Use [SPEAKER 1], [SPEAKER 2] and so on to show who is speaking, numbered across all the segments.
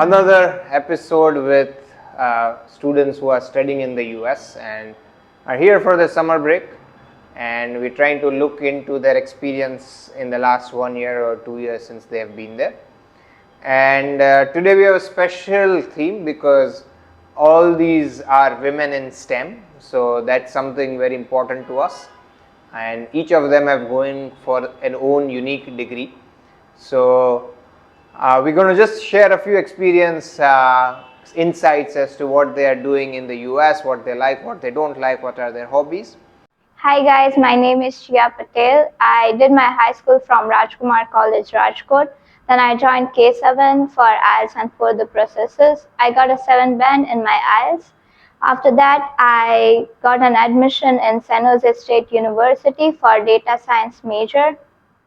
[SPEAKER 1] another episode with students who are studying in the US and are here for the summer break, and we're trying to look into their experience in the last 1 year or 2 years since they have been there. And today we have a special theme because all these are women in STEM, so that's something very important to us, and each of them have going for an own unique degree. So we're going to just share a few experience insights as to what they are doing in the US, what they like, what they don't like, what are their hobbies.
[SPEAKER 2] Hi guys, my name is Shriya Patel. I did my high school from Rajkumar College, Rajkot. Then I joined K7 for IELTS and further processes. I got a 7 band in my IELTS. After that, I got an admission in San Jose State University for data science major.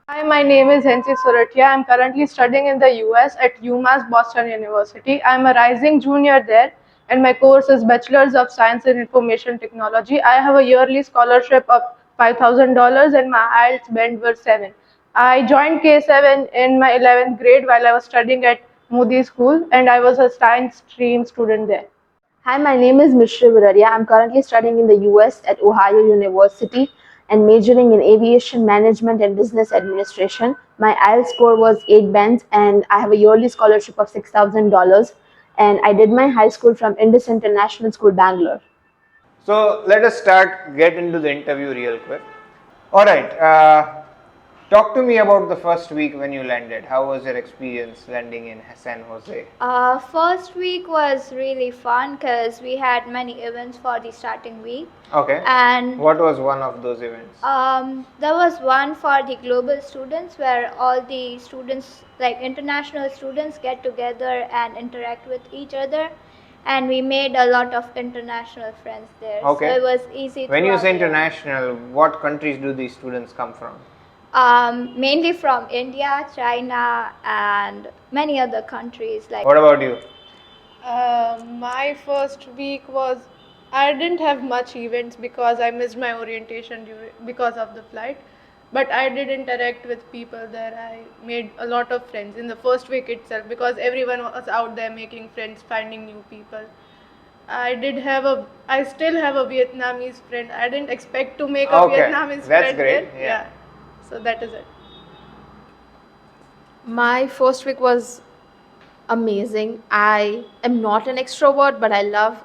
[SPEAKER 3] Hi, my name is Hensi Suratia. I'm currently studying in the US at UMass Boston University. I'm a rising junior there, and my course is Bachelor's of Science in Information Technology. I have a yearly scholarship of $5,000 and my IELTS band were 7. I joined K7 in my 11th grade while I was studying at Moody School, and I was a science stream student there.
[SPEAKER 4] Hi, my name is Mishra Viraria. I'm currently studying in the US at Ohio University and majoring in aviation management and business administration. My IELTS score was 8 bands and I have a yearly scholarship of $6,000, and I did my high school from Indus International School, Bangalore.
[SPEAKER 1] So let us get into the interview real quick. Alright, talk to me about the first week when you landed. How was your experience landing in San Jose?
[SPEAKER 5] First week was really fun because we had many events for the starting week.
[SPEAKER 1] Okay.
[SPEAKER 5] And
[SPEAKER 1] what was one of those events?
[SPEAKER 5] there was one for the global students where all the students, like international students, get together and interact with each other. And we made a lot of international friends there.
[SPEAKER 1] Okay.
[SPEAKER 5] So it was easy.
[SPEAKER 1] When you say
[SPEAKER 5] throughout the year.
[SPEAKER 1] international, what countries do these students come from?
[SPEAKER 5] Mainly from India, China, and many other countries. Like.
[SPEAKER 1] What about you?
[SPEAKER 3] My first week was, I didn't have much events because I missed my orientation because of the flight. But I did interact with people there. I made a lot of friends in the first week itself because everyone was out there making friends, finding new people. I still have a Vietnamese friend. I didn't expect to make a
[SPEAKER 1] Okay,
[SPEAKER 3] Vietnamese
[SPEAKER 1] that's
[SPEAKER 3] friend
[SPEAKER 1] great,
[SPEAKER 3] there.
[SPEAKER 1] yeah.
[SPEAKER 3] So that is it.
[SPEAKER 4] My first week was amazing. I am not an extrovert, but I love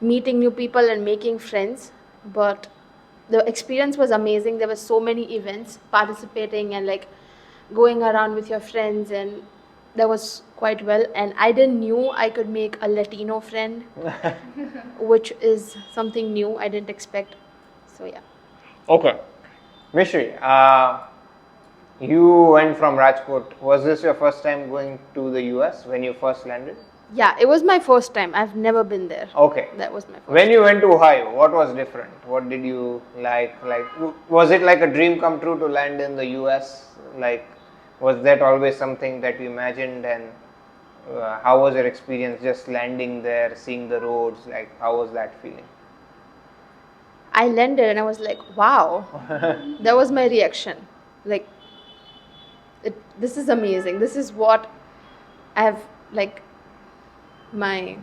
[SPEAKER 4] meeting new people and making friends. But the experience was amazing. There were so many events, participating and like going around with your friends, and that was quite well. And I didn't knew I could make a Latino friend, which is something new I didn't expect. So yeah.
[SPEAKER 1] Okay. Mishri, you went from Rajkot. Was this your first time going to the US when you first landed?
[SPEAKER 4] Yeah, it was my first time. I've never been there.
[SPEAKER 1] Okay.
[SPEAKER 4] That was my first
[SPEAKER 1] When you went to Ohio, what was different? What did you like? Was it like a dream come true to land in the US? Like, was that always something that you imagined? And how was your experience just landing there, seeing the roads? Like, how was that feeling?
[SPEAKER 4] I landed and I was like, wow. That was my reaction. Like, this is amazing. This is what I have, like, my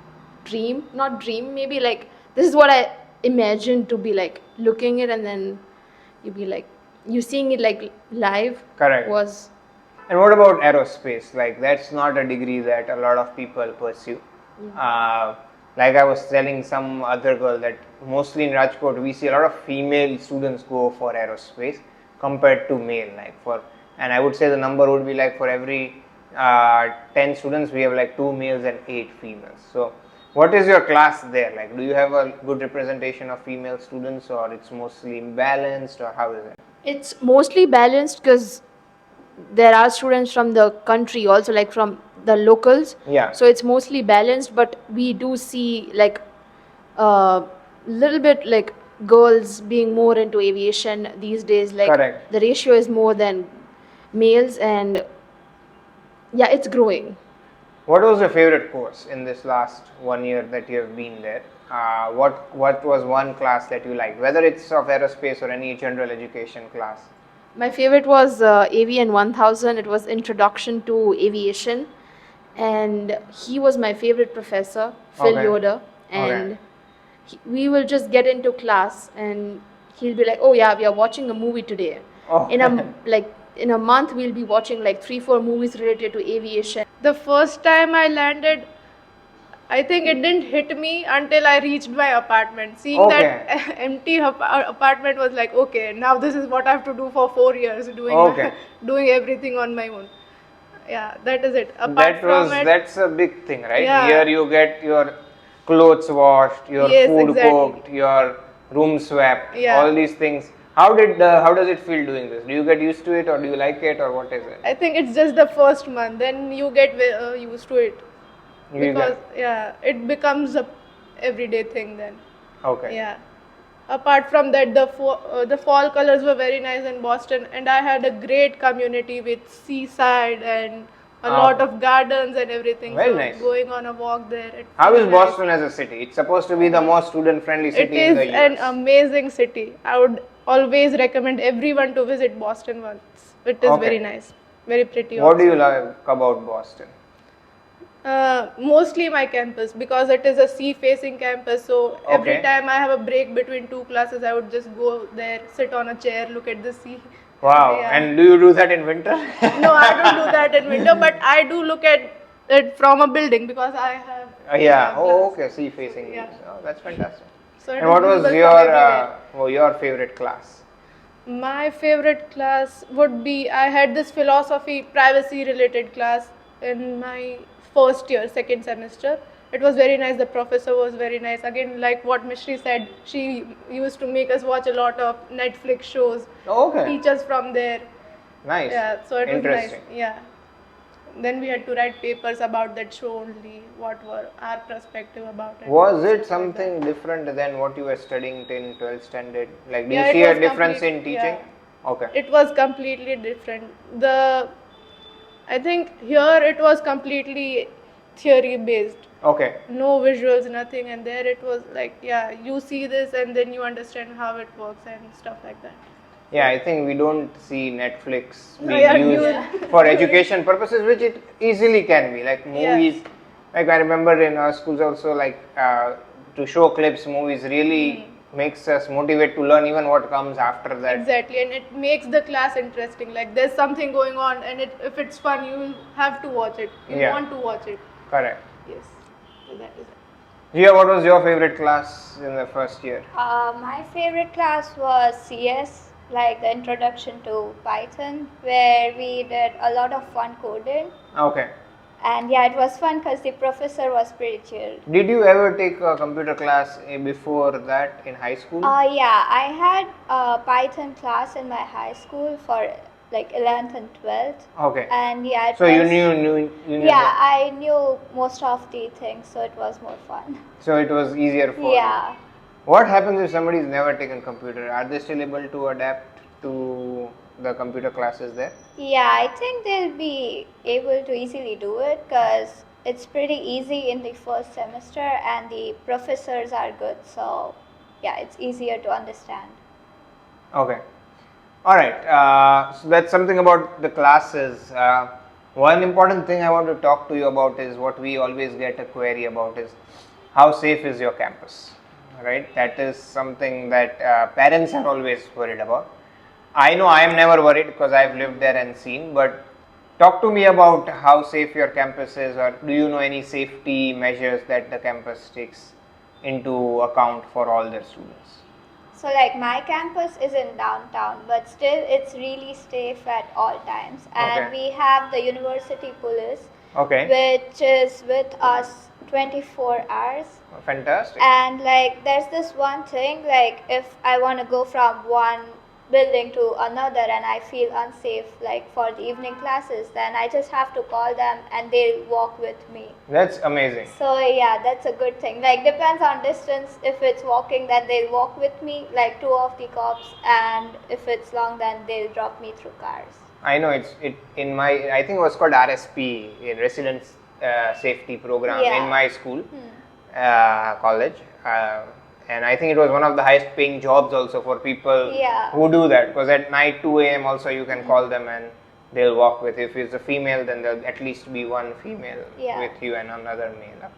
[SPEAKER 4] dream, not dream, maybe like, this is what I imagined to be like, looking it and then you be like, you seeing it like live.
[SPEAKER 1] Correct.
[SPEAKER 4] Was.
[SPEAKER 1] And what about aerospace? Like, that's not a degree that a lot of people pursue. Like I was telling some other girl that mostly in Rajkot we see a lot of female students go for aerospace compared to male. And I would say the number would be like for every 10 students we have like 2 males and 8 females. So what is your class there? Like, do you have a good representation of female students, or it's mostly balanced, or how is it?
[SPEAKER 4] It's mostly balanced because there are students from the country also, like from the locals.
[SPEAKER 1] Yeah.
[SPEAKER 4] So it's mostly balanced, but we do see like little bit like girls being more into aviation these days. Like,
[SPEAKER 1] correct,
[SPEAKER 4] the ratio is more than males, and yeah, it's growing.
[SPEAKER 1] What was your favorite course in this last 1 year that you have been there? What was one class that you liked, whether it's of aerospace or any general education class?
[SPEAKER 4] My favorite was AVN 1000. It was Introduction to Aviation, and he was my favorite professor, Phil
[SPEAKER 1] Okay.
[SPEAKER 4] Yoder, and we will just get into class, and he'll be like, "Oh yeah, we are watching a movie today."
[SPEAKER 1] Oh.
[SPEAKER 4] In a month, we'll be watching like 3-4 movies related to aviation.
[SPEAKER 3] The first time I landed, I think it didn't hit me until I reached my apartment. Seeing that empty apartment was like, okay, now this is what I have to do for 4 years, doing everything on my own. Yeah, that is it.
[SPEAKER 1] That's a big thing, right?
[SPEAKER 3] Yeah.
[SPEAKER 1] Here you get your clothes washed, your
[SPEAKER 3] Yes,
[SPEAKER 1] food
[SPEAKER 3] exactly.
[SPEAKER 1] cooked, your room swept,
[SPEAKER 3] Yeah.
[SPEAKER 1] all these things. How does it feel doing this? Do you get used to it, or do you like it, or what is it?
[SPEAKER 3] I think it's just the first month, then you get used to it. Because it becomes a everyday thing then.
[SPEAKER 1] Okay.
[SPEAKER 3] Yeah. Apart from that, the fall colors were very nice in Boston, and I had a great community with seaside and a lot of gardens and everything.
[SPEAKER 1] Very
[SPEAKER 3] so
[SPEAKER 1] nice.
[SPEAKER 3] Going on a walk there.
[SPEAKER 1] How is Boston as a city? It's supposed to be the most student-friendly
[SPEAKER 3] It
[SPEAKER 1] city in
[SPEAKER 3] is
[SPEAKER 1] the
[SPEAKER 3] an
[SPEAKER 1] US.
[SPEAKER 3] amazing city. I would always recommend everyone to visit Boston once. It is very nice, very pretty.
[SPEAKER 1] What do
[SPEAKER 3] also.
[SPEAKER 1] you like about Boston?
[SPEAKER 3] Mostly my campus, because it is a sea-facing campus. So every
[SPEAKER 1] Okay.
[SPEAKER 3] time I have a break between two classes, I would just go there, sit on a chair, look at the sea.
[SPEAKER 1] Wow.
[SPEAKER 3] Yeah.
[SPEAKER 1] And do you do that in winter?
[SPEAKER 3] No, I don't do that in winter, but I do look at it from a building because I have.
[SPEAKER 1] Yeah.
[SPEAKER 3] glass.
[SPEAKER 1] Oh, okay. Sea facing.
[SPEAKER 3] Yeah.
[SPEAKER 1] Oh, that's fantastic.
[SPEAKER 3] So it
[SPEAKER 1] And what
[SPEAKER 3] is
[SPEAKER 1] was
[SPEAKER 3] visible from everywhere.
[SPEAKER 1] your favorite class?
[SPEAKER 3] My favorite class would be, I had this philosophy privacy related class in my first year, second semester. It was very nice. The professor was very nice. Again, like what Mishri said, she used to make us watch a lot of Netflix shows,
[SPEAKER 1] Okay.
[SPEAKER 3] teach us from there.
[SPEAKER 1] Nice.
[SPEAKER 3] Yeah, so it was nice.
[SPEAKER 1] Interesting.
[SPEAKER 3] Yeah. Then we had to write papers about that show only, what were our perspective about it.
[SPEAKER 1] Was it
[SPEAKER 3] stuff like that.
[SPEAKER 1] something different than what you were studying in 12th standard? Like, do
[SPEAKER 3] Yeah,
[SPEAKER 1] you
[SPEAKER 3] it
[SPEAKER 1] see a
[SPEAKER 3] was
[SPEAKER 1] difference
[SPEAKER 3] complete-
[SPEAKER 1] in teaching? Okay.
[SPEAKER 3] It was completely different. I think here it was completely theory based.
[SPEAKER 1] Okay.
[SPEAKER 3] No visuals, nothing, and there it was like, yeah, you see this and then you understand how it works and stuff like that.
[SPEAKER 1] Yeah, I think we don't see Netflix being
[SPEAKER 3] Yeah,
[SPEAKER 1] used for education purposes, which it easily can be. Like movies, like I remember in our schools also, like to show clips, movies really makes us motivate to learn even what comes after that.
[SPEAKER 3] Exactly, and it makes the class interesting. Like there's something going on, and if it's fun, you will have to watch it. You
[SPEAKER 1] Yeah.
[SPEAKER 3] want to watch it.
[SPEAKER 1] Correct.
[SPEAKER 3] Yes, so that is it.
[SPEAKER 1] Gia, what was your favorite class in the first year?
[SPEAKER 5] My favorite class was CS, like the introduction to Python, where we did a lot of fun coding.
[SPEAKER 1] Okay.
[SPEAKER 5] And yeah, it was fun because the professor was pretty chill.
[SPEAKER 1] Did you ever take a computer class before that in high school?
[SPEAKER 5] Yeah, I had a Python class in my high school for like 11th and 12th.
[SPEAKER 1] Okay.
[SPEAKER 5] And yeah, it
[SPEAKER 1] So you
[SPEAKER 5] was-
[SPEAKER 1] knew
[SPEAKER 5] Yeah,
[SPEAKER 1] that.
[SPEAKER 5] I knew most of the things, so it was more fun.
[SPEAKER 1] So it was easier for you.
[SPEAKER 5] Yeah.
[SPEAKER 1] What happens if somebody has never taken computer? Are they still able to adapt to the computer classes there?
[SPEAKER 5] Yeah, I think they'll be able to easily do it because it's pretty easy in the first semester and the professors are good. So yeah, it's easier to understand.
[SPEAKER 1] Okay. All right. So that's something about the classes. One important thing I want to talk to you about is what we always get a query about is how safe is your campus, right? That is something that parents are always worried about. I know I am never worried because I've lived there and seen, but talk to me about how safe your campus is, or do you know any safety measures that the campus takes into account for all their students?
[SPEAKER 5] So like my campus is in downtown, but still it's really safe at all times. And
[SPEAKER 1] Okay.
[SPEAKER 5] we have the university police,
[SPEAKER 1] Okay.
[SPEAKER 5] which is with us 24 hours.
[SPEAKER 1] Fantastic.
[SPEAKER 5] And like there's this one thing, like if I want to go from one building to another and I feel unsafe, like for the evening classes, then I just have to call them and they'll walk with me.
[SPEAKER 1] That's amazing.
[SPEAKER 5] So yeah, that's a good thing. Like depends on distance. If it's walking, then they'll walk with me, like 2 of the cops, and if it's long, then they'll drop me through cars.
[SPEAKER 1] I know it in my, I think it was called RSP, in Residence Safety Program
[SPEAKER 5] Yeah.
[SPEAKER 1] in my school, college, and I think it was one of the highest paying jobs also for people
[SPEAKER 5] Yeah.
[SPEAKER 1] who do that, because at night 2 a.m. also you can call them and they'll walk with you. If it's a female, then there'll at least be one female
[SPEAKER 5] Yeah.
[SPEAKER 1] with you and another male.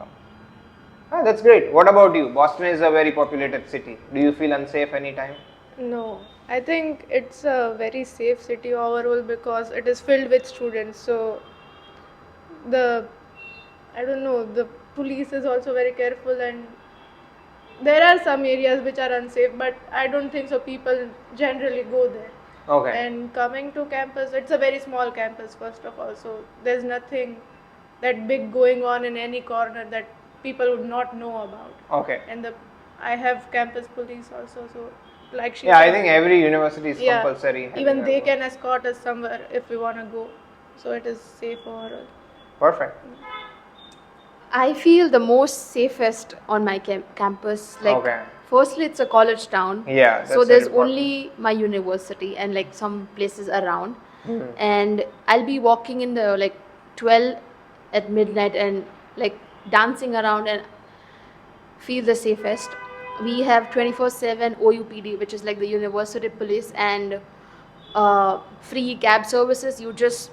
[SPEAKER 1] Ah, that's great. What about you? Boston is a very populated city. Do you feel unsafe anytime?
[SPEAKER 3] No, I think it's a very safe city overall because it is filled with students. So I don't know, the police is also very careful, and there are some areas which are unsafe, but I don't think so. People generally go there.
[SPEAKER 1] Okay.
[SPEAKER 3] And coming to campus, it's a very small campus first of all, so there's nothing that big going on in any corner that people would not know about.
[SPEAKER 1] Okay.
[SPEAKER 3] And I have campus police also, so like she
[SPEAKER 1] Yeah, I
[SPEAKER 3] said,
[SPEAKER 1] think every university is
[SPEAKER 3] yeah,
[SPEAKER 1] compulsory. having
[SPEAKER 3] even they
[SPEAKER 1] a-
[SPEAKER 3] can escort us somewhere if we want to go, so it is safe overall.
[SPEAKER 1] Perfect.
[SPEAKER 4] I feel the most safest on my campus. Like,
[SPEAKER 1] Okay.
[SPEAKER 4] firstly, it's a college town.
[SPEAKER 1] Yeah,
[SPEAKER 4] So
[SPEAKER 1] that's
[SPEAKER 4] there's
[SPEAKER 1] very important.
[SPEAKER 4] only my university and like some places around.
[SPEAKER 1] Hmm.
[SPEAKER 4] And I'll be walking in the like 12 at midnight and like dancing around and feel the safest. We have 24/7 OUPD, which is like the university police, and free cab services. You just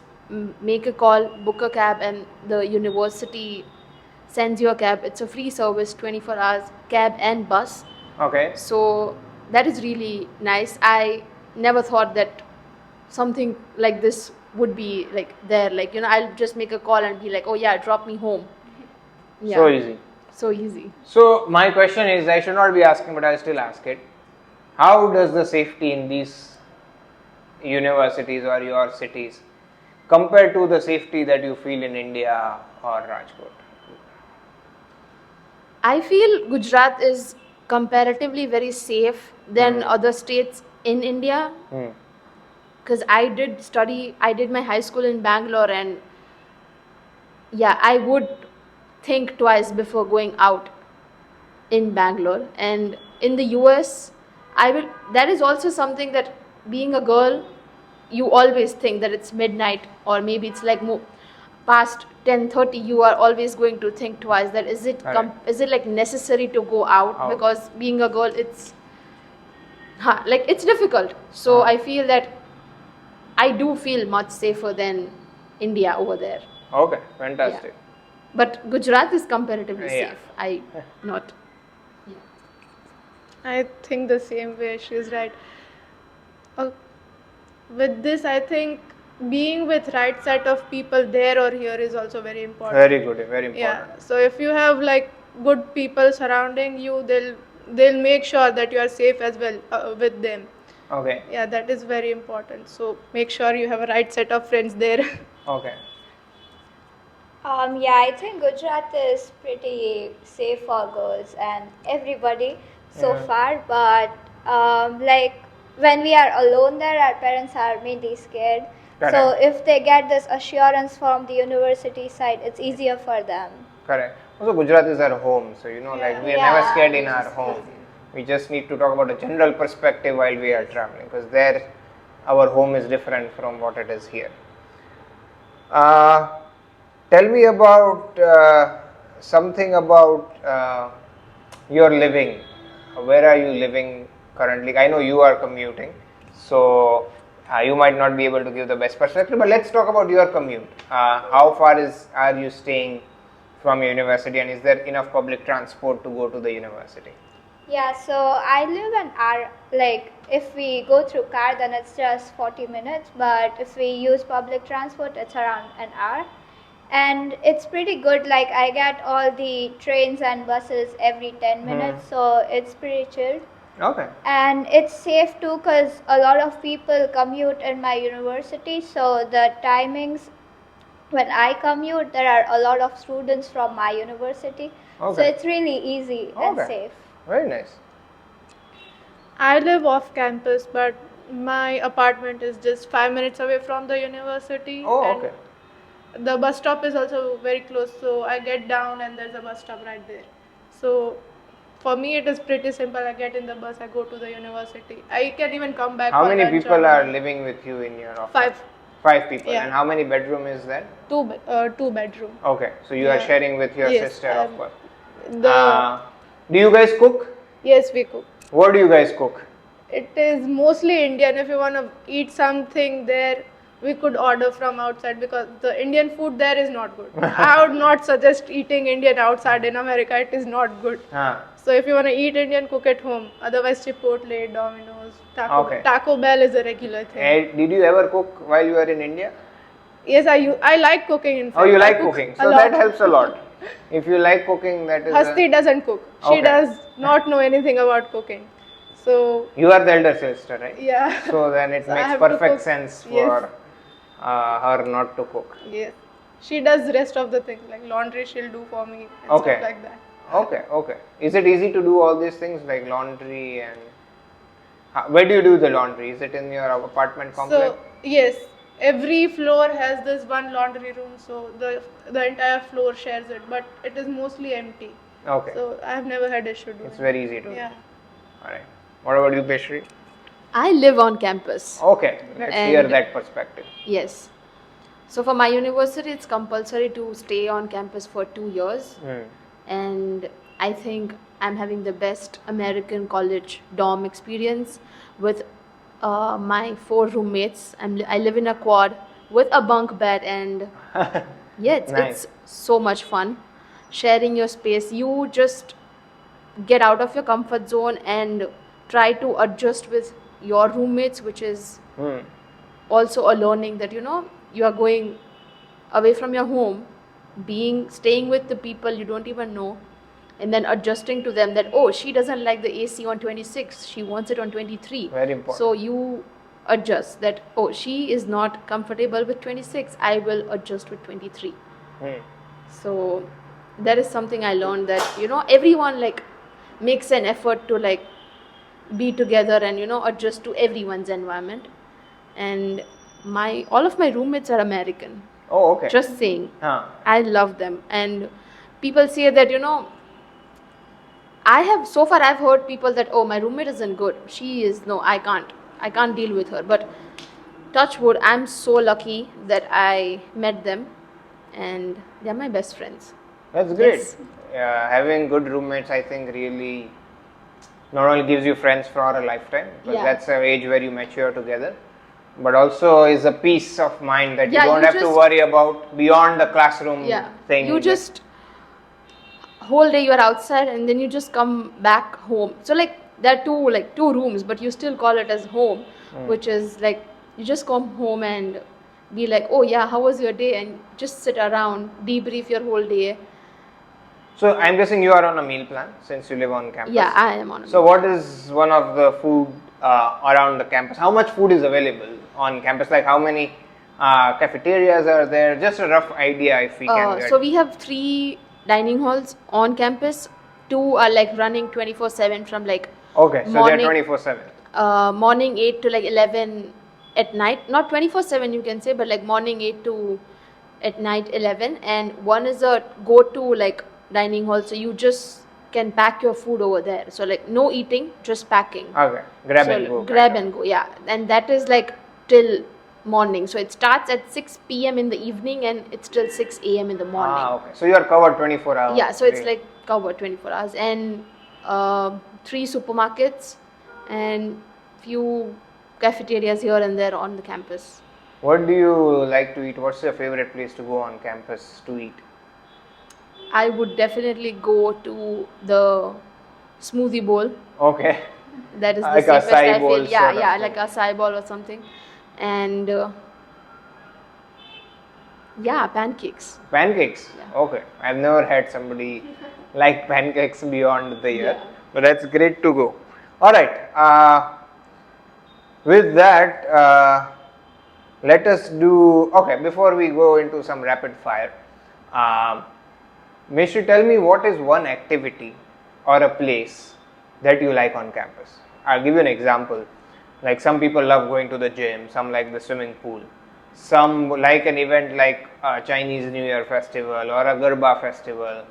[SPEAKER 4] make a call, book a cab, and the university sends you a cab. It's a free service, 24 hours, cab and bus.
[SPEAKER 1] Okay.
[SPEAKER 4] So that is really nice. I never thought that something like this would be like there. Like, you know, I'll just make a call and be like, oh yeah, drop me home. Yeah.
[SPEAKER 1] So easy.
[SPEAKER 4] So easy.
[SPEAKER 1] So my question is, I should not be asking, but I'll still ask it. How does the safety in these universities or your cities compare to the safety that you feel in India or Rajkot?
[SPEAKER 4] I feel Gujarat is comparatively very safe than other states in India,
[SPEAKER 1] Hmm.
[SPEAKER 4] because I did my high school in Bangalore, and yeah, I would think twice before going out in Bangalore. And in the US, that is also something that, being a girl, you always think that it's midnight, or maybe it's like past 10:30. You are always going to think twice that is it
[SPEAKER 1] Correct.
[SPEAKER 4] is it like necessary to go out,
[SPEAKER 1] Out.
[SPEAKER 4] because being a girl, it's like it's difficult. So I feel that I do feel much safer than India over there.
[SPEAKER 1] Okay, fantastic.
[SPEAKER 4] But Gujarat is comparatively
[SPEAKER 1] Yeah.
[SPEAKER 4] safe. I not.
[SPEAKER 3] I think the same way, she's right. With this, I think being with right set of people there or here is also very important.
[SPEAKER 1] Very good, very important.
[SPEAKER 3] Yeah. So if you have like good people surrounding you, they'll make sure that you are safe as well with them.
[SPEAKER 1] Okay,
[SPEAKER 3] Yeah, that is very important. So make sure you have a right set of friends there.
[SPEAKER 1] okay.
[SPEAKER 5] Yeah, I think Gujarat is pretty safe for girls and everybody so
[SPEAKER 1] Yeah.
[SPEAKER 5] far. But like when we are alone there, our parents are mainly scared. So
[SPEAKER 1] Correct.
[SPEAKER 5] if they get this assurance from the university side, it's easier for them.
[SPEAKER 1] Correct. Also, Gujarat is our home, so you know, like we are never
[SPEAKER 5] Yeah.
[SPEAKER 1] scared in our home. We just need to talk about a general perspective while we are traveling, because there, our home is different from what it is here. Tell me about something about your living. Where are you living currently? I know you are commuting, so you might not be able to give the best perspective, but let's talk about your commute. How far are you staying from your university, and is there enough public transport to go to the university?
[SPEAKER 5] Yeah, so I live an hour. Like if we go through car, then it's just 40 minutes. But if we use public transport, it's around an hour. And it's pretty good. Like I get all the trains and buses every 10 minutes, so it's pretty chill.
[SPEAKER 1] Okay.
[SPEAKER 5] And it's safe too, because a lot of people commute in my university. So the timings when I commute, there are a lot of students from my university. So
[SPEAKER 1] Okay.
[SPEAKER 5] it's really easy and
[SPEAKER 1] Okay.
[SPEAKER 5] safe.
[SPEAKER 1] Very nice.
[SPEAKER 3] I live off campus, but my apartment is just 5 minutes away from the university.
[SPEAKER 1] Oh,
[SPEAKER 3] and
[SPEAKER 1] okay.
[SPEAKER 3] The bus stop is also very close, so I get down and there's a bus stop right there. So for me, it is pretty simple. I get in the bus, I go to the university. I can even come back.
[SPEAKER 1] How
[SPEAKER 3] for
[SPEAKER 1] many
[SPEAKER 3] lunch
[SPEAKER 1] people
[SPEAKER 3] or-
[SPEAKER 1] are living with you in your office?
[SPEAKER 3] 5.
[SPEAKER 1] 5 people.
[SPEAKER 3] Yeah.
[SPEAKER 1] And how many bedroom is there?
[SPEAKER 3] Two bedroom.
[SPEAKER 1] Okay, so you are
[SPEAKER 3] Yeah.
[SPEAKER 1] sharing with your
[SPEAKER 3] Yes,
[SPEAKER 1] sister, of course.
[SPEAKER 3] The
[SPEAKER 1] Do you guys cook?
[SPEAKER 3] yes, we cook.
[SPEAKER 1] What do you guys cook?
[SPEAKER 3] It is mostly Indian. If you want to eat something there we could order from outside because the Indian food there is not good. I would not suggest eating Indian outside in America. It is not good.
[SPEAKER 1] Huh.
[SPEAKER 3] So if you want to eat Indian, cook at home. Otherwise, Chipotle, Domino's,
[SPEAKER 1] Okay.
[SPEAKER 3] Taco Bell is a regular thing.
[SPEAKER 1] Did you ever cook while you were in India?
[SPEAKER 3] Yes, I like cooking. In fact,
[SPEAKER 1] Oh, you
[SPEAKER 3] I
[SPEAKER 1] like
[SPEAKER 3] cook
[SPEAKER 1] cooking.
[SPEAKER 3] a
[SPEAKER 1] So
[SPEAKER 3] lot.
[SPEAKER 1] that helps a lot. If you like cooking, that is.
[SPEAKER 3] Hasti doesn't cook. She
[SPEAKER 1] Okay.
[SPEAKER 3] does not know anything about cooking. So
[SPEAKER 1] You are the elder sister, right?
[SPEAKER 3] yeah.
[SPEAKER 1] So then it
[SPEAKER 3] So I
[SPEAKER 1] makes
[SPEAKER 3] have to
[SPEAKER 1] perfect
[SPEAKER 3] cook.
[SPEAKER 1] sense for
[SPEAKER 3] Yes.
[SPEAKER 1] her not to cook.
[SPEAKER 3] Yes. She does rest of the things like laundry. She'll do for me and
[SPEAKER 1] Okay.
[SPEAKER 3] stuff like that.
[SPEAKER 1] Okay, okay. Is it easy to do all these things like laundry and where do you do the laundry? Is it in your apartment complex?
[SPEAKER 3] So yes, every floor has this one laundry room. So the entire floor shares it, but it is mostly empty.
[SPEAKER 1] Okay,
[SPEAKER 3] So I have never had issue doing.
[SPEAKER 1] it's very easy to do.
[SPEAKER 3] Yeah.
[SPEAKER 1] All right. What about you, Peshri?
[SPEAKER 4] I live on campus.
[SPEAKER 1] Okay, let's hear
[SPEAKER 4] And-
[SPEAKER 1] that perspective.
[SPEAKER 4] Yes. So for my university, it's compulsory to stay on campus for 2 years. And I think I'm having the best American college dorm experience with my 4 roommates. I live in a quad with a bunk bed, and yeah,
[SPEAKER 1] Nice.
[SPEAKER 4] it's so much fun sharing your space. You just get out of your comfort zone and try to adjust with your roommates, which is
[SPEAKER 1] Hmm.
[SPEAKER 4] also a learning that you are going away from your home, staying with the people you don't even know, and then adjusting to them that, oh, she doesn't like the AC on 26, she wants it on 23.
[SPEAKER 1] Very important.
[SPEAKER 4] So you adjust that, oh, she is not comfortable with 26, I will adjust with 23.
[SPEAKER 1] Hmm.
[SPEAKER 4] So that is something I learned, that everyone like makes an effort to like be together and adjust to everyone's environment. And all of my roommates are American.
[SPEAKER 1] Oh, okay.
[SPEAKER 4] Just saying,
[SPEAKER 1] Huh.
[SPEAKER 4] I love them. And people say that I've heard people that, oh, my roommate isn't good, I can't deal with her. But touch wood, I'm so lucky that I met them and they're my best friends.
[SPEAKER 1] That's great.
[SPEAKER 4] Yes.
[SPEAKER 1] Having good roommates, I think, really not only gives you friends for a lifetime, but
[SPEAKER 4] Yeah.
[SPEAKER 1] that's an age where you mature together, but also is a peace of mind that
[SPEAKER 4] Yeah,
[SPEAKER 1] you don't
[SPEAKER 4] you
[SPEAKER 1] have to
[SPEAKER 4] just-
[SPEAKER 1] worry about beyond the classroom
[SPEAKER 4] Yeah,
[SPEAKER 1] thing.
[SPEAKER 4] you just whole day you're outside and then you just come back home. So like there are two rooms, but you still call it as home, which is like you just come home and be like, oh yeah, how was your day, and just sit around, debrief your whole day.
[SPEAKER 1] So I'm guessing you are on a meal plan since you live on campus.
[SPEAKER 4] Yeah, I am on a
[SPEAKER 1] So what is one of the food around the campus? How much food is available on campus? Like how many cafeterias are there? Just a rough idea if we can get.
[SPEAKER 4] So we have 3 dining halls on campus. 2 are like running 24/7 from like
[SPEAKER 1] Okay, so
[SPEAKER 4] morning-
[SPEAKER 1] they're 24/7.
[SPEAKER 4] Morning 8 to like 11 at night. Not 24/7 you can say, but like morning 8 to at night 11. And one is a go-to like dining hall, so you just can pack your food over there. So like no eating, just packing.
[SPEAKER 1] Okay, grab
[SPEAKER 4] So
[SPEAKER 1] and go.
[SPEAKER 4] grab
[SPEAKER 1] kind
[SPEAKER 4] and go, yeah. And that is like till morning. So it starts at 6 p.m. in the evening and it's till 6 a.m. in the
[SPEAKER 1] of.
[SPEAKER 4] morning.
[SPEAKER 1] Okay, so you are covered 24 hours.
[SPEAKER 4] Yeah, so it's
[SPEAKER 1] Great.
[SPEAKER 4] like covered 24 hours. And 3 supermarkets and few cafeterias here and there on the campus.
[SPEAKER 1] What do you like to eat? What's your favorite place to go on campus to eat?
[SPEAKER 4] I would definitely go to the smoothie bowl.
[SPEAKER 1] Okay.
[SPEAKER 4] That is the
[SPEAKER 1] Like a
[SPEAKER 4] safest
[SPEAKER 1] acai
[SPEAKER 4] I
[SPEAKER 1] bowl
[SPEAKER 4] feel. Yeah,
[SPEAKER 1] sort of
[SPEAKER 4] yeah,
[SPEAKER 1] thing.
[SPEAKER 4] like acai bowl or something. And yeah, pancakes.
[SPEAKER 1] Pancakes.
[SPEAKER 4] Yeah.
[SPEAKER 1] Okay. I've never had somebody like pancakes beyond the year,
[SPEAKER 4] Yeah.
[SPEAKER 1] but that's great to go. All right. With that, let us do. Okay. Before we go into some rapid fire, Mishri, tell me what is one activity or a place that you like on campus. I'll give you an example. Like some people love going to the gym, some like the swimming pool, some like an event like a Chinese New Year festival or a Garba festival.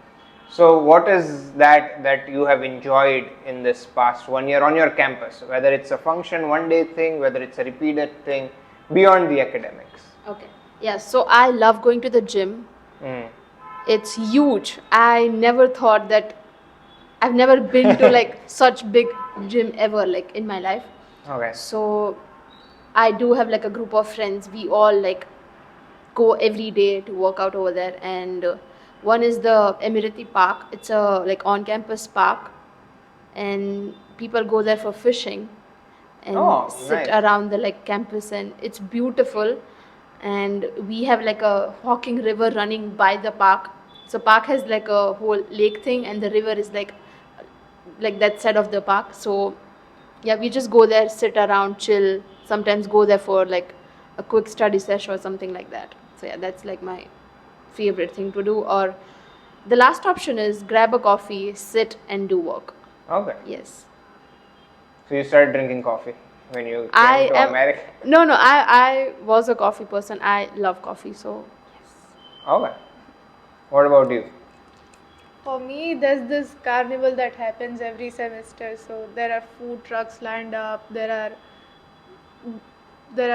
[SPEAKER 1] So what is that you have enjoyed in this past 1 year on your campus? Whether it's a function, one day thing, whether it's a repeated thing, beyond the academics.
[SPEAKER 4] Okay. Yeah, so I love going to the gym.
[SPEAKER 1] Mm.
[SPEAKER 4] It's huge. I never thought that I've never been to like such big gym ever like in my life.
[SPEAKER 1] Okay.
[SPEAKER 4] So I do have like a group of friends. We all like go every day to work out over there, and one is the Emirati Park. It's a like on-campus park, and people go there for fishing and
[SPEAKER 1] Oh,
[SPEAKER 4] sit
[SPEAKER 1] nice.
[SPEAKER 4] around the like campus, and it's beautiful. And we have like a walking river running by the park. So park has like a whole lake thing, and the river is like that side of the park. So yeah, we just go there, sit around, chill. Sometimes go there for like a quick study session or something like that. So yeah, that's like my favorite thing to do. Or the last option is grab a coffee, sit and do work.
[SPEAKER 1] Okay.
[SPEAKER 4] Yes.
[SPEAKER 1] So you started drinking coffee when you
[SPEAKER 4] I
[SPEAKER 1] came to
[SPEAKER 4] am
[SPEAKER 1] America?
[SPEAKER 4] no, I was a coffee person. I love coffee, so
[SPEAKER 1] Okay. What about you?
[SPEAKER 3] For me, there's this carnival that happens every semester. So there are food trucks lined up. There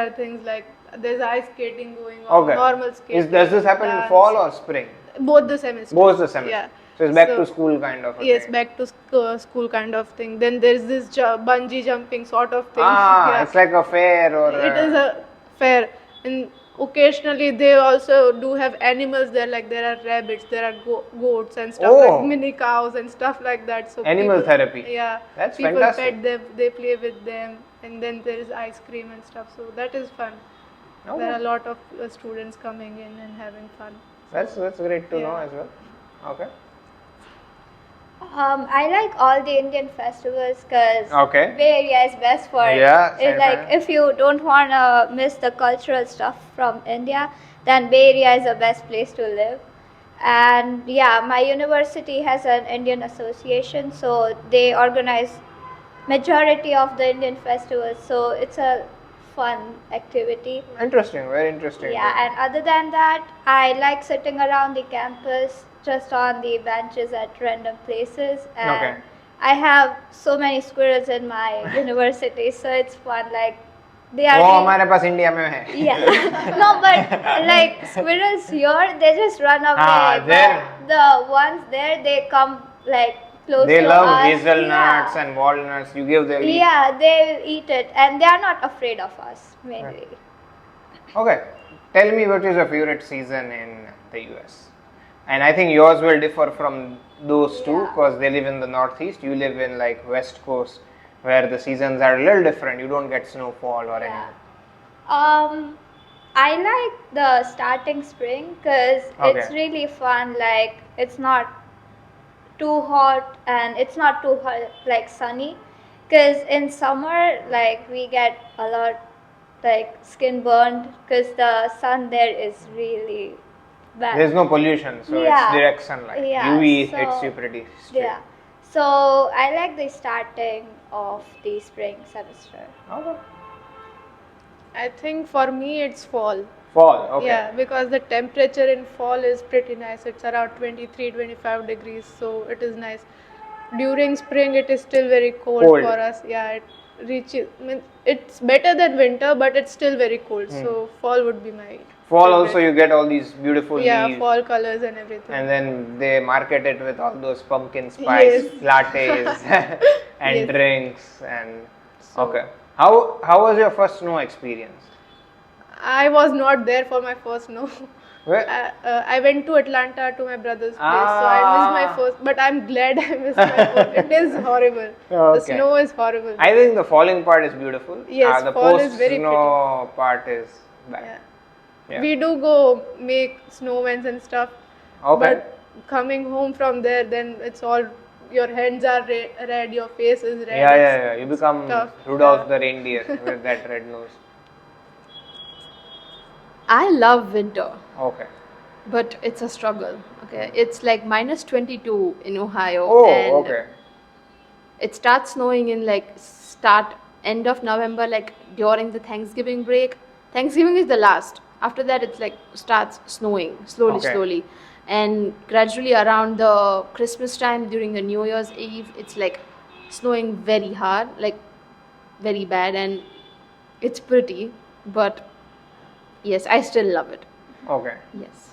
[SPEAKER 3] are things like there's ice skating going on,
[SPEAKER 1] Okay.
[SPEAKER 3] normal skating.
[SPEAKER 1] Does this happen in
[SPEAKER 3] dance.
[SPEAKER 1] fall or spring?
[SPEAKER 3] Both the semesters.
[SPEAKER 1] Both the semester.
[SPEAKER 3] Yeah.
[SPEAKER 1] So it's back
[SPEAKER 3] So-
[SPEAKER 1] to school kind of a
[SPEAKER 3] Yes,
[SPEAKER 1] thing.
[SPEAKER 3] back to school kind of thing. Then there's this bungee jumping sort of thing.
[SPEAKER 1] Ah,
[SPEAKER 3] Yeah.
[SPEAKER 1] it's like a fair or
[SPEAKER 3] It is a fair, and occasionally they also do have animals there. Like there are rabbits, there are goats and stuff,
[SPEAKER 1] Oh.
[SPEAKER 3] like mini cows and stuff like that. So
[SPEAKER 1] Animal
[SPEAKER 3] people-
[SPEAKER 1] therapy.
[SPEAKER 3] Yeah,
[SPEAKER 1] That's
[SPEAKER 3] people
[SPEAKER 1] fantastic.
[SPEAKER 3] pet them, they play with them, and then there is ice cream and stuff. So that is fun.
[SPEAKER 1] Okay.
[SPEAKER 3] There are a lot of students coming in and having fun.
[SPEAKER 1] That's great to know
[SPEAKER 3] Yeah.
[SPEAKER 1] as well. Okay.
[SPEAKER 5] I like all the Indian festivals because
[SPEAKER 1] Okay.
[SPEAKER 5] Bay Area is best for it.
[SPEAKER 1] Yeah,
[SPEAKER 5] It's
[SPEAKER 1] same
[SPEAKER 5] like
[SPEAKER 1] time.
[SPEAKER 5] if you don't want to miss the cultural stuff from India, then Bay Area is the best place to live. And yeah, my university has an Indian association, so they organize majority of the Indian festivals. So it's a fun activity.
[SPEAKER 1] Interesting. Very interesting.
[SPEAKER 5] Yeah, and other than that, I like sitting around the campus just on the benches at random places. And
[SPEAKER 1] Okay.
[SPEAKER 5] I have so many squirrels in my university, so it's fun. Like, they are.
[SPEAKER 1] वो
[SPEAKER 5] really-
[SPEAKER 1] हमारे पास India में है.
[SPEAKER 5] yeah. No, but like squirrels here, they just run away.
[SPEAKER 1] Ah, there-
[SPEAKER 5] But the ones there, they come like close
[SPEAKER 1] They
[SPEAKER 5] to
[SPEAKER 1] love
[SPEAKER 5] us.
[SPEAKER 1] hazelnuts
[SPEAKER 5] Yeah.
[SPEAKER 1] and walnuts. You give them.
[SPEAKER 5] Yeah, they will eat it, and they are not afraid of us mainly.
[SPEAKER 1] Okay. Tell me what is your favorite season in the US? And I think yours will differ from those two
[SPEAKER 5] Yeah.
[SPEAKER 1] because they live in the northeast. You live in like west coast where the seasons are a little different. You don't get snowfall or
[SPEAKER 5] Yeah.
[SPEAKER 1] anything.
[SPEAKER 5] I like the starting spring because it's
[SPEAKER 1] Okay.
[SPEAKER 5] really fun. Like, it's not too hot and it's not too hot, like sunny. Because in summer, like, we get a lot like skin burned because the sun there is really bad.
[SPEAKER 1] There's no pollution, so
[SPEAKER 5] Yeah.
[SPEAKER 1] it's direct sunlight.
[SPEAKER 5] Yeah,
[SPEAKER 1] UV
[SPEAKER 5] so-
[SPEAKER 1] hits you pretty straight.
[SPEAKER 5] Yeah. So I like the starting of the spring semester.
[SPEAKER 1] Okay.
[SPEAKER 3] I think for me it's fall.
[SPEAKER 1] Fall. Okay.
[SPEAKER 3] Yeah, because the temperature in fall is pretty nice. It's around 23-25 degrees, so it is nice. During spring, it is still very cold,
[SPEAKER 1] Cold.
[SPEAKER 3] for us. Yeah, it reaches. It's better than winter, but it's still very cold. So fall would be my
[SPEAKER 1] Fall
[SPEAKER 3] favorite.
[SPEAKER 1] also you get all these beautiful
[SPEAKER 3] Yeah,
[SPEAKER 1] leaves.
[SPEAKER 3] fall colors and everything.
[SPEAKER 1] And then they market it with all those pumpkin spice
[SPEAKER 3] Yes.
[SPEAKER 1] lattes and
[SPEAKER 3] Yes.
[SPEAKER 1] drinks and
[SPEAKER 3] So-
[SPEAKER 1] okay. How was your first snow experience?
[SPEAKER 3] I was not there for my first snow.
[SPEAKER 1] Where?
[SPEAKER 3] I went to Atlanta to my brother's place, so I missed my
[SPEAKER 1] Ah.
[SPEAKER 3] first. But I'm glad I missed my first. It is horrible. The
[SPEAKER 1] Okay.
[SPEAKER 3] snow is horrible.
[SPEAKER 1] I think the falling part is beautiful.
[SPEAKER 3] Yes,
[SPEAKER 1] the
[SPEAKER 3] fall is
[SPEAKER 1] post
[SPEAKER 3] very
[SPEAKER 1] snow part is bad.
[SPEAKER 3] Yeah.
[SPEAKER 1] Yeah.
[SPEAKER 3] We do go make snowmans and stuff.
[SPEAKER 1] Okay.
[SPEAKER 3] But coming home from there, then it's all your hands are red, your face is red.
[SPEAKER 1] Yeah. You become
[SPEAKER 3] tough.
[SPEAKER 1] Rudolph
[SPEAKER 3] Yeah.
[SPEAKER 1] the reindeer with that red nose.
[SPEAKER 4] I love winter,
[SPEAKER 1] Okay.
[SPEAKER 4] but it's a struggle. Okay, it's like minus 22 in Ohio.
[SPEAKER 1] Oh,
[SPEAKER 4] and
[SPEAKER 1] okay.
[SPEAKER 4] It starts snowing in like end of November, like during the Thanksgiving break. Thanksgiving is the last. After that, it's like starts snowing
[SPEAKER 1] Okay.
[SPEAKER 4] slowly, and gradually around the Christmas time during the New Year's Eve, it's like snowing very hard, like very bad, and it's pretty. But yes, I still love it.
[SPEAKER 1] Okay.
[SPEAKER 4] Yes.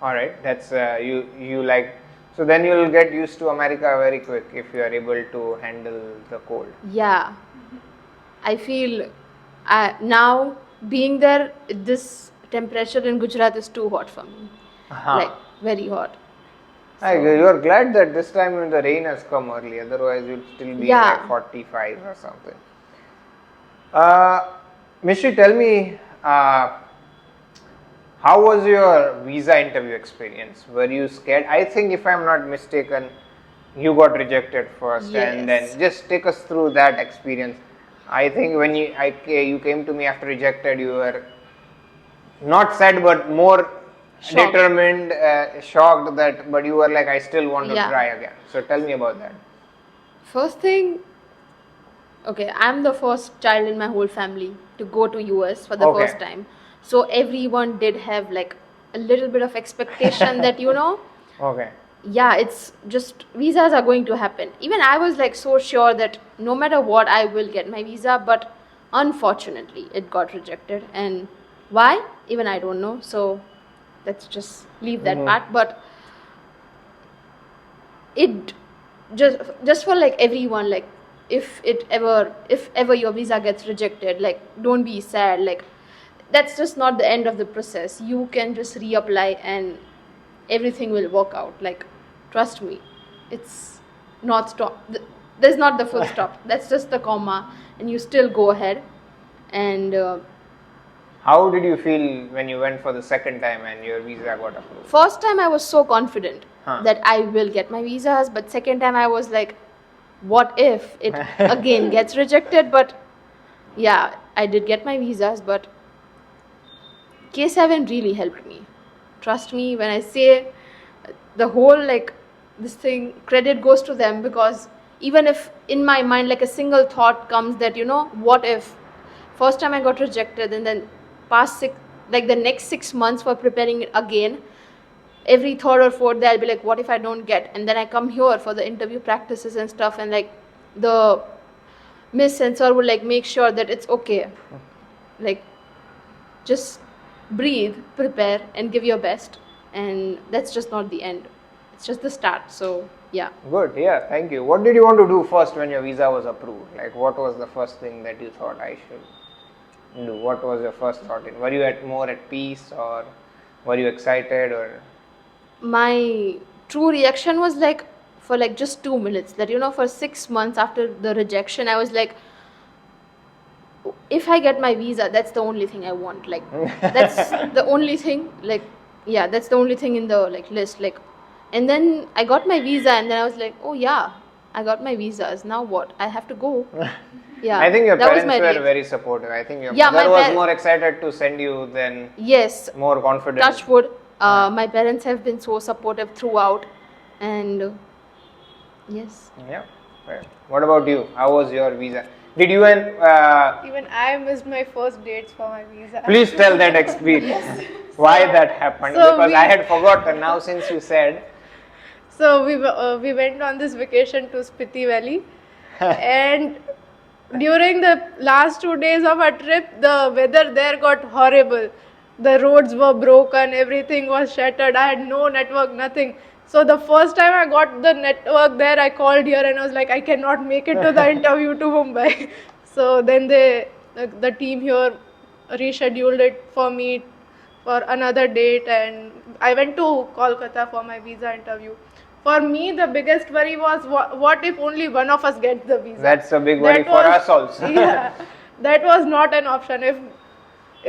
[SPEAKER 1] All right. That's you like. So then you'll get used to America very quick if you are able to handle the cold.
[SPEAKER 4] Yeah, I feel Now being there, this temperature in Gujarat is too hot for me. Like very hot.
[SPEAKER 1] You are glad that this time when the rain has come early, otherwise you'd still be
[SPEAKER 4] Yeah.
[SPEAKER 1] like 45 or something. Mishri, tell me, how was your visa interview experience? Were you scared? I think, if I'm not mistaken, you got rejected first, and
[SPEAKER 4] Yes.
[SPEAKER 1] then just take us through that experience. I think when you came to me after rejected, you were not sad but more
[SPEAKER 4] Shocked.
[SPEAKER 1] determined, shocked that, but you were like, I still want to
[SPEAKER 4] Yeah.
[SPEAKER 1] try again. So tell me about that.
[SPEAKER 4] First thing, okay, I'm the first child in my whole family to go to US for the
[SPEAKER 1] Okay.
[SPEAKER 4] first time. So everyone did have like a little bit of expectation that,
[SPEAKER 1] Okay.
[SPEAKER 4] yeah, it's just visas are going to happen. Even I was like so sure that no matter what, I will get my visa, but unfortunately, it got rejected. And why? Even I don't know. So let's just leave that part. But it just for like everyone, like if ever your visa gets rejected, like don't be sad. Like that's just not the end of the process. You can just reapply and everything will work out. Like trust me, it's not stop. There's not the full stop. That's just the comma, and you still go ahead. And
[SPEAKER 1] How did you feel when you went for the second time and your visa got approved?
[SPEAKER 4] first time I was so confident
[SPEAKER 1] Huh.
[SPEAKER 4] that I will get my visas, but second time I was like, what if it again gets rejected? But yeah, I did get my visas, but K7 really helped me. Trust me when I say the whole like this thing, credit goes to them, because even if in my mind like a single thought comes that what if first time I got rejected, and then the next 6 months for preparing it again, every third or fourth day I'll be like, what if I don't get? And then I come here for the interview practices and stuff, and like the miss and sir would like make sure that it's okay. Like just breathe, prepare, and give your best. And that's just not the end. It's just the start. So yeah.
[SPEAKER 1] Good, yeah, thank you. What did you want to do first when your visa was approved? Like, what was the first thing that you thought I should do? What was your first thought? Were you more at peace, or were you excited, or?
[SPEAKER 4] My true reaction was like for like just 2 minutes, that for 6 months after the rejection I was like, if I get my visa, that's the only thing I want. Like that's the only thing, like yeah, that's the only thing in the like list. Like, and then I got my visa, and then I was like, oh yeah, I got my visas, now what? I have to go. Yeah,
[SPEAKER 1] I think your
[SPEAKER 4] that was
[SPEAKER 1] parents
[SPEAKER 4] my
[SPEAKER 1] were
[SPEAKER 4] reaction.
[SPEAKER 1] very supportive. I think your
[SPEAKER 4] Yeah,
[SPEAKER 1] mother
[SPEAKER 4] my
[SPEAKER 1] was more excited to send you than
[SPEAKER 4] Yes,
[SPEAKER 1] more confident.
[SPEAKER 4] touch wood. My parents have been so supportive throughout, and yes.
[SPEAKER 1] Yeah. Right. What about you? How was your visa? Did you and
[SPEAKER 3] Even I missed my first dates for my visa.
[SPEAKER 1] please tell that experience? Why that happened?
[SPEAKER 3] So
[SPEAKER 1] Because
[SPEAKER 3] we-
[SPEAKER 1] I had forgotten. Now since you said,
[SPEAKER 3] So we went on this vacation to Spiti Valley, and during the last 2 days of our trip, the weather there got horrible. The roads were broken, everything was shattered. I had no network, nothing. So the first time I got the network there, I called here and I was like, I cannot make it to the interview to Mumbai. So then the team here rescheduled it for me for another date, and I went to Kolkata for my visa interview. For me, the biggest worry was what if only one of us gets the visa?
[SPEAKER 1] that's a big worry
[SPEAKER 3] That
[SPEAKER 1] for
[SPEAKER 3] was-
[SPEAKER 1] us also.
[SPEAKER 3] Yeah, that was not an option.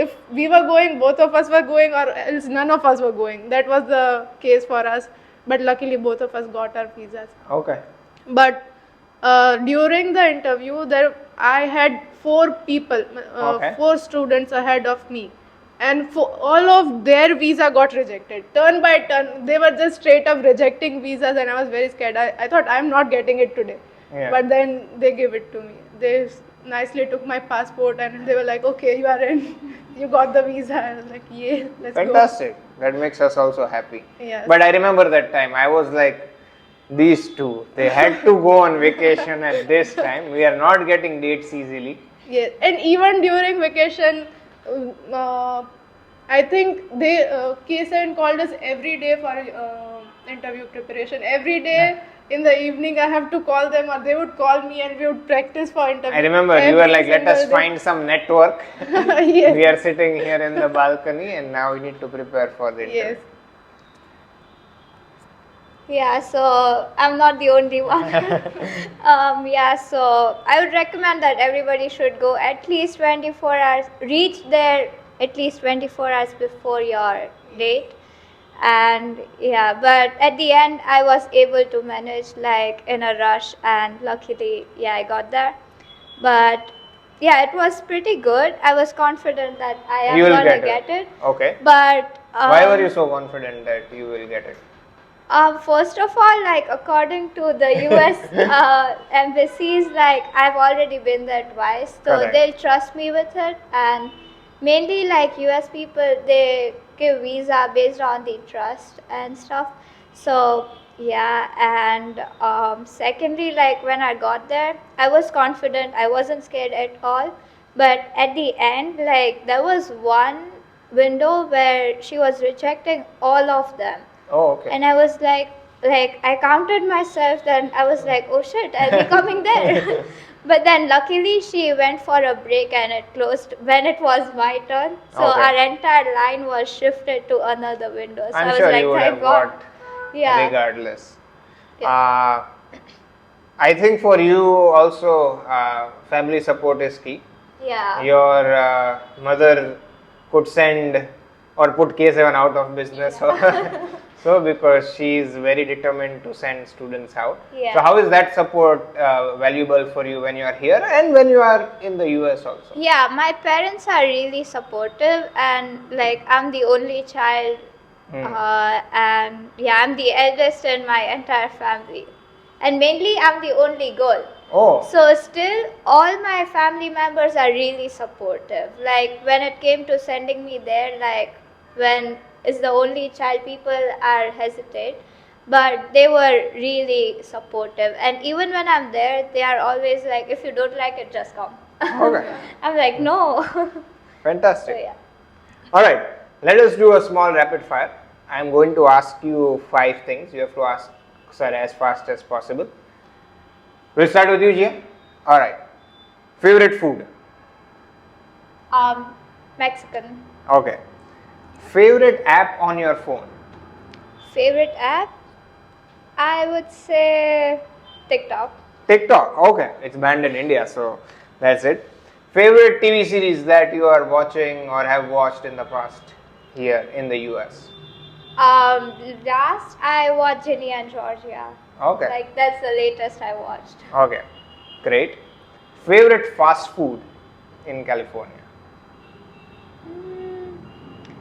[SPEAKER 3] If we were going, both of us were going, or else none of us were going. That was the case for us. But luckily, both of us got our visas.
[SPEAKER 1] Okay.
[SPEAKER 3] But during the interview, I had 4 people,
[SPEAKER 1] Okay.
[SPEAKER 3] 4 students ahead of me, and all of their visa got rejected. Turn by turn, they were just straight up rejecting visas, and I was very scared. I thought I'm not getting it today,
[SPEAKER 1] Yeah.
[SPEAKER 3] but then they gave it to me. They nicely took my passport, and they were like, "Okay, you are in. You got the visa." I was like, "Yeah, let's go."
[SPEAKER 1] Fantastic. That makes us also happy.
[SPEAKER 3] Yes.
[SPEAKER 1] But I remember that time. I was like, these two, they had to go on vacation at this time. We are not getting dates easily.
[SPEAKER 3] Yes, and even during vacation, I think they K7 called us every day for interview preparation. Every day in the evening I have to call them, or they would call me, and we would practice for interview.
[SPEAKER 1] I remember you were
[SPEAKER 3] every
[SPEAKER 1] like, let us
[SPEAKER 3] single day."
[SPEAKER 1] find some network.
[SPEAKER 3] Yes.
[SPEAKER 1] We are sitting here in the balcony and now we need to prepare for the interview.
[SPEAKER 3] Yes.
[SPEAKER 5] Yeah, so I'm not the only one. Yeah, so I would recommend that everybody should go at least 24 hours, reach there at least 24 hours before your date. And yeah, but at the end, I was able to manage like in a rush, and luckily, yeah, I got there. But yeah, it was pretty good. I was confident that I am
[SPEAKER 1] You will
[SPEAKER 5] gonna
[SPEAKER 1] get
[SPEAKER 5] get it.
[SPEAKER 1] Okay.
[SPEAKER 5] But
[SPEAKER 1] Why were you so confident that you will get it?
[SPEAKER 5] First of all, like according to the US embassies, like I've already been there twice, so
[SPEAKER 1] Correct.
[SPEAKER 5] they'll trust me with it. And mainly, like US people, they give visa based on the trust and stuff. So yeah, and secondly, like when I got there, I was confident. I wasn't scared at all. But at the end, like there was one window where she was rejecting all of them.
[SPEAKER 1] Oh, okay.
[SPEAKER 5] And I was like I counted myself, then I was like, oh shit, I'll be coming there. But then luckily she went for a break and it closed when it was my turn. So
[SPEAKER 1] Okay.
[SPEAKER 5] our entire line was shifted to another window. So I
[SPEAKER 1] I'm
[SPEAKER 5] was
[SPEAKER 1] sure
[SPEAKER 5] like,
[SPEAKER 1] you would
[SPEAKER 5] thank
[SPEAKER 1] have
[SPEAKER 5] God.
[SPEAKER 1] got
[SPEAKER 5] Yeah.
[SPEAKER 1] regardless.
[SPEAKER 5] Yeah.
[SPEAKER 1] I think for you also, family support is key.
[SPEAKER 5] Yeah.
[SPEAKER 1] Your mother could send or put K7 out of business. So because she is very determined to send students out.
[SPEAKER 5] Yeah.
[SPEAKER 1] So how is that support valuable for you when you are here and when you are in the US also?
[SPEAKER 5] Yeah, my parents are really supportive, and like I'm the only child, and yeah, I'm the eldest in my entire family, and mainly I'm the only girl.
[SPEAKER 1] Oh,
[SPEAKER 5] So still, all my family members are really supportive. Like when it came to sending me there, like when is the only child, people are hesitate, but they were really supportive. And even when I'm there, they are always like, if you don't like it, just come.
[SPEAKER 1] okay.
[SPEAKER 5] I'm like, no.
[SPEAKER 1] Fantastic.
[SPEAKER 5] So yeah.
[SPEAKER 1] Alright, let us do a small rapid fire. I am going to ask you 5 things. You have to answer as fast as possible. We'll start with you, Gia. Alright. Favorite food?
[SPEAKER 5] Mexican.
[SPEAKER 1] Okay. Favorite app on your phone?
[SPEAKER 5] Favorite app? I would say TikTok.
[SPEAKER 1] TikTok. Okay. It's banned in India, so that's it. Favorite TV series that you are watching or have watched in the past here in the US?
[SPEAKER 5] Last I watched Ginny and Georgia.
[SPEAKER 1] Okay.
[SPEAKER 5] Like that's the latest I watched.
[SPEAKER 1] Okay. Great. Favorite fast food in California?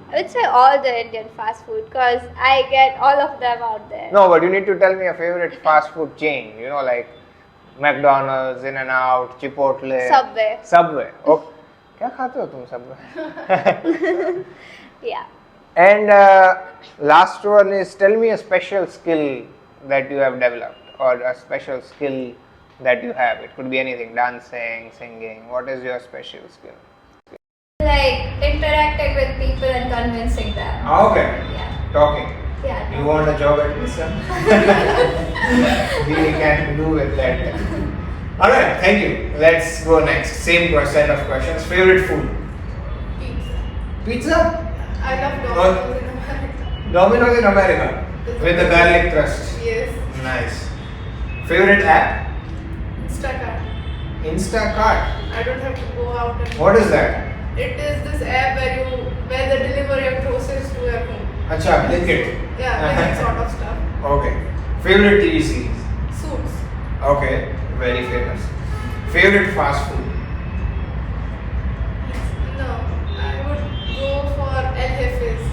[SPEAKER 5] I would say all the Indian fast food because I get all of them out there.
[SPEAKER 1] No, but you need to tell me a favorite fast food chain. You know, like McDonald's, In-N-Out, Chipotle,
[SPEAKER 5] Subway.
[SPEAKER 1] Subway. Okay. क्या खाते हो तुम Subway?
[SPEAKER 5] Yeah.
[SPEAKER 1] And last one is, tell me a special skill that you have developed or a special skill that you have. It could be anything, dancing, singing. What is your special skill?
[SPEAKER 5] Like interacting with people and convincing them.
[SPEAKER 1] Okay.
[SPEAKER 5] Yeah.
[SPEAKER 1] Talking.
[SPEAKER 5] Yeah.
[SPEAKER 1] You want a job at Nissan? We can do with that. Alright, thank you. Let's go next. Same set of questions. Favorite food?
[SPEAKER 3] Pizza.
[SPEAKER 1] Pizza?
[SPEAKER 3] I love Domino's in America.
[SPEAKER 1] Domino's in America. With the garlic crust.
[SPEAKER 3] Yes.
[SPEAKER 1] Nice. Favorite app?
[SPEAKER 3] Instacart.
[SPEAKER 1] Instacart.
[SPEAKER 3] I don't have to go out and.
[SPEAKER 1] What is that?
[SPEAKER 3] It is this app where the delivery of groceries to your home.
[SPEAKER 1] Acha, Blinkit.
[SPEAKER 3] Yeah, like that sort of stuff.
[SPEAKER 1] Okay. Favorite TV series?
[SPEAKER 3] Suits.
[SPEAKER 1] Okay, very famous. Favorite fast food?
[SPEAKER 3] No, I would go for El Jefe's.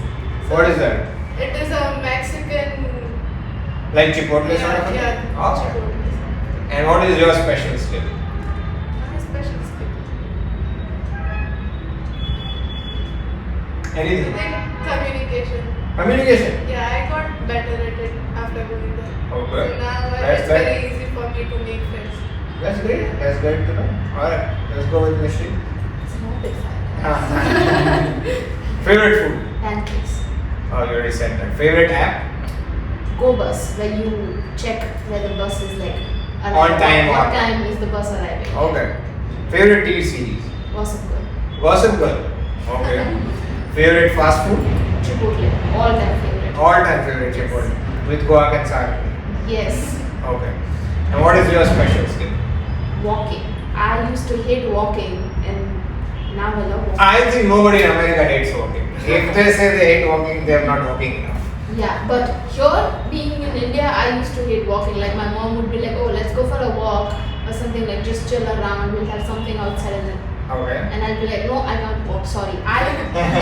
[SPEAKER 1] What is that?
[SPEAKER 3] It is a Mexican.
[SPEAKER 1] Like Chipotle sort of?
[SPEAKER 3] Yeah.
[SPEAKER 1] Okay.
[SPEAKER 3] Chipotle.
[SPEAKER 1] And what is your special skill?
[SPEAKER 3] My special skill.
[SPEAKER 1] Anything?
[SPEAKER 3] Like communication.
[SPEAKER 1] Communication.
[SPEAKER 3] Yeah, I got better at it after going there.
[SPEAKER 1] Okay.
[SPEAKER 3] So now
[SPEAKER 1] That's
[SPEAKER 3] it's
[SPEAKER 1] great.
[SPEAKER 3] very easy for me to make friends.
[SPEAKER 1] That's great. That's great to know. Alright, let's go with Mystery.
[SPEAKER 4] It's not big fan.
[SPEAKER 1] Favorite food?
[SPEAKER 4] Pancakes.
[SPEAKER 1] Oh, you already said that. Favorite app?
[SPEAKER 4] Go Bus, where you check where the bus is like arriving.
[SPEAKER 1] On time
[SPEAKER 4] What
[SPEAKER 1] or-
[SPEAKER 4] time is the bus arriving?
[SPEAKER 1] Okay. Favorite TV series?
[SPEAKER 4] Awesome good.
[SPEAKER 1] Gossip Girl. Okay. Favorite fast food?
[SPEAKER 4] Chipotle, all time favorite.
[SPEAKER 1] All time favorite Chipotle with guac and sour cream.
[SPEAKER 4] Yes,
[SPEAKER 1] Okay. And what is your special skill?
[SPEAKER 4] walking. I used to hate walking, and now I love walking.
[SPEAKER 1] I think nobody in America hates walking. If they say they hate walking, they are not walking enough.
[SPEAKER 4] Yeah, but here, being in India, I used to hate walking. Like my mom would be like, "Oh, let's go for a walk or something. Like just chill around. We'll have something outside."
[SPEAKER 1] Okay.
[SPEAKER 4] And I'll be like, "No, I can't walk. Sorry.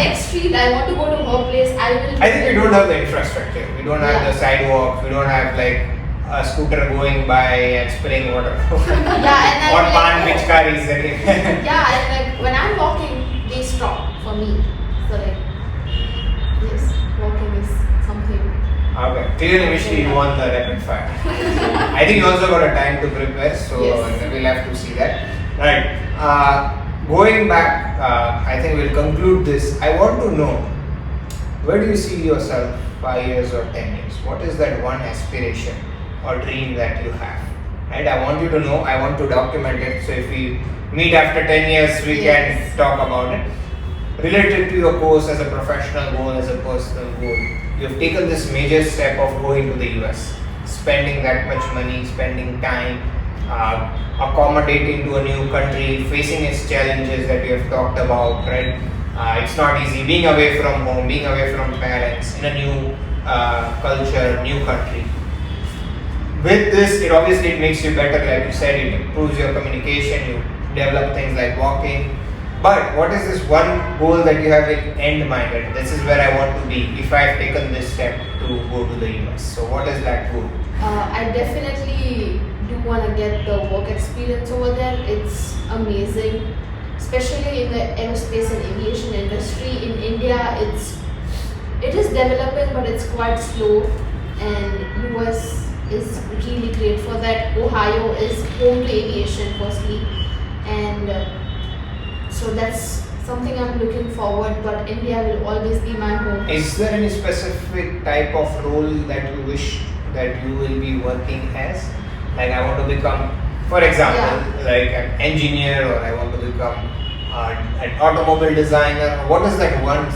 [SPEAKER 4] Next street. I want to go to her place. I will."
[SPEAKER 1] I think we don't have the infrastructure. We don't have the sidewalks. We don't have like a scooter going by and spraying water.
[SPEAKER 4] Yeah, and
[SPEAKER 1] Or
[SPEAKER 4] I'll
[SPEAKER 1] pan
[SPEAKER 4] be like,
[SPEAKER 1] pitchkaris.
[SPEAKER 4] "Oh." Yeah, and like when I'm walking, they stop for me. So like, yes, walking is something.
[SPEAKER 1] Okay. Clearly, Mishri, you won the rapid fire. I think you also got a time to prepare, so
[SPEAKER 4] Yes.
[SPEAKER 1] we'll have to see that. Right. Going back, I think we'll conclude this. I want to know, where do you see yourself 5 years or 10 years? What is that one aspiration or dream that you have? Right. I want you to know. I want to document it. So if we meet after 10 years, we
[SPEAKER 4] Yes.
[SPEAKER 1] can talk about it. Related to your course as a professional goal, as a personal goal, you have taken this major step of going to the US, spending that much money, spending time, accommodating to a new country, facing its challenges that we have talked about, right? It's not easy being away from home, being away from parents in a new culture, new country. With this, it obviously it makes you better, like you said, it improves your communication, you develop things like walking. But what is this one goal that you have in end minded? This is where I want to be if I have taken this step to go to the US. So what is that goal?
[SPEAKER 4] I definitely do want to get the work experience over there. It's amazing, especially in the aerospace and aviation industry. In India, it is developing, but it's quite slow. And US is really great for that. Ohio is home to aviation, firstly, and so that's something I'm looking forward. But India will always be my home.
[SPEAKER 1] Is there any specific type of role that you wish that you will be working as? Like I want to become, for example, like an engineer, or I want to become an automobile designer. What is that one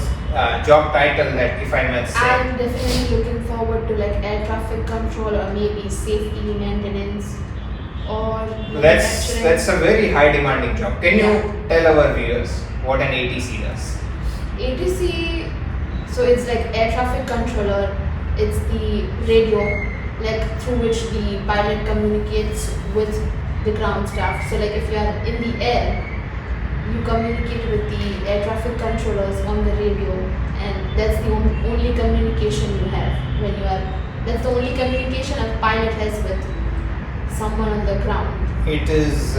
[SPEAKER 1] job title that, if I might say?
[SPEAKER 4] I'm definitely looking forward to like air traffic control or maybe safety maintenance or manufacturing.
[SPEAKER 1] That's a very high demanding job. Can you tell our viewers what an ATC does?
[SPEAKER 4] ATC, so it's like air traffic controller. It's the radio, like through which the pilot communicates with the ground staff. So like if you are in the air, you communicate with the air traffic controllers on the radio, and that's the only communication you have when you are. That's the only communication a pilot has with someone on the ground.
[SPEAKER 1] It is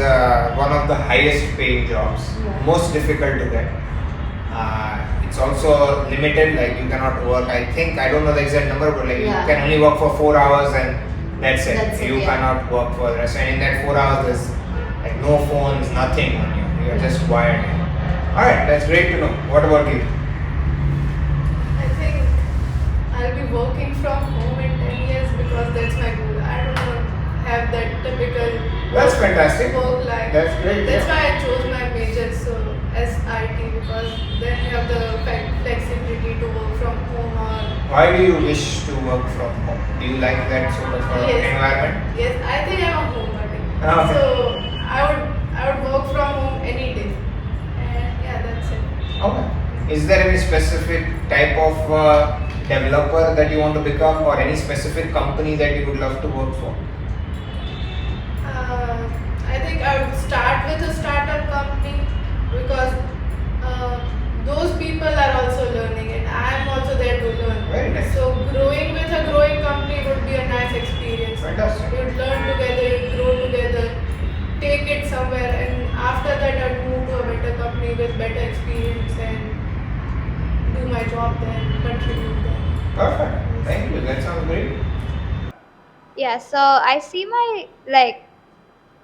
[SPEAKER 1] one of the highest paying jobs, most difficult to get. It's also limited, like you cannot work, I think, I don't know the exact number, but like you can only work for 4 hours and that's it. You cannot work for the rest. And in that 4 hours, there's like no phones, nothing on you. You're just wired in. Alright, that's great to know. What about you?
[SPEAKER 3] I think I'll be working from home in 10 years because that's my goal. I don't want to have that typical
[SPEAKER 1] That's fantastic.
[SPEAKER 3] work life.
[SPEAKER 1] That's great.
[SPEAKER 3] That's
[SPEAKER 1] Yeah.
[SPEAKER 3] why I chose my major as IT, because then you have the flexibility to work from home or
[SPEAKER 1] Why do you wish to work from home? Do you like that sort of
[SPEAKER 3] Yes.
[SPEAKER 1] environment?
[SPEAKER 3] yes, I think I'm a homebody.
[SPEAKER 1] Okay.
[SPEAKER 3] So I would work from home any day. And yeah, that's it.
[SPEAKER 1] Okay. Is there any specific type of developer that you want to become, or any specific company that you would love to work for?
[SPEAKER 3] I think I would start with a startup company because those people are also learning and I am also there to learn.
[SPEAKER 1] Very nice.
[SPEAKER 3] So growing with a growing company would be a nice experience.
[SPEAKER 1] Fantastic.
[SPEAKER 3] We would learn together, grow together, take it somewhere, and after that I'd move to a better company with better experience and do my job there, contribute there.
[SPEAKER 1] Perfect. Thank you. That sounds great.
[SPEAKER 5] Yeah, so I see my, like,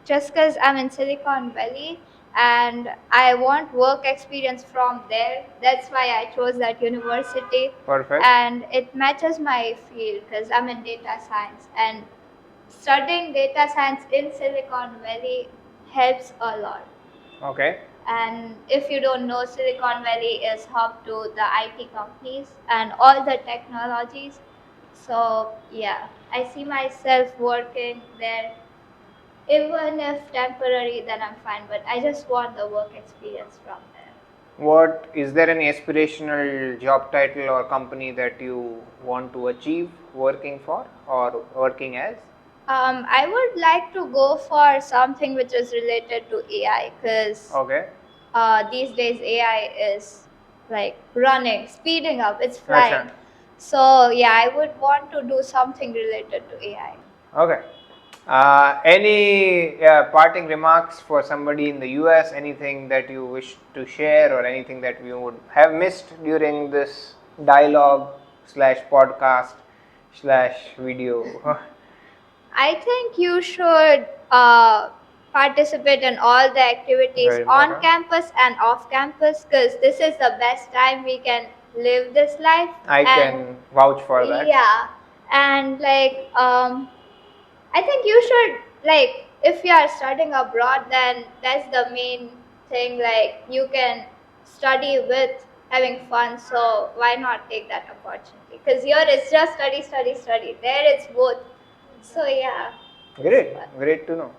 [SPEAKER 5] just because I'm in Silicon Valley, and I want work experience from there. That's why I chose that university.
[SPEAKER 1] Perfect.
[SPEAKER 5] And it matches my field because I'm in data science, and studying data science in Silicon Valley helps a lot.
[SPEAKER 1] Okay.
[SPEAKER 5] And if you don't know, Silicon Valley is hub to the IT companies and all the technologies. So yeah, I see myself working there. Even if temporary, then I'm fine. But I just want the work experience from there.
[SPEAKER 1] What is there any aspirational job title or company that you want to achieve working for or working as?
[SPEAKER 5] I would like to go for something which is related to AI because
[SPEAKER 1] Okay.
[SPEAKER 5] these days AI is like running, speeding up, it's
[SPEAKER 1] Acha.
[SPEAKER 5] flying. So yeah, I would want to do something related to AI.
[SPEAKER 1] Okay. Any parting remarks for somebody in the US? Anything that you wish to share or anything that you would have missed during this dialogue slash podcast slash video?
[SPEAKER 5] I think you should participate in all the activities
[SPEAKER 1] Very
[SPEAKER 5] on
[SPEAKER 1] important.
[SPEAKER 5] campus and off campus because this is the best time we can live this life.
[SPEAKER 1] I can vouch for that.
[SPEAKER 5] Yeah, and like I think you should, like, if you are studying abroad, then that's the main thing. Like, you can study with having fun, so why not take that opportunity? Because here it's just study, study, study. There it's both. So yeah.
[SPEAKER 1] Great, great to know.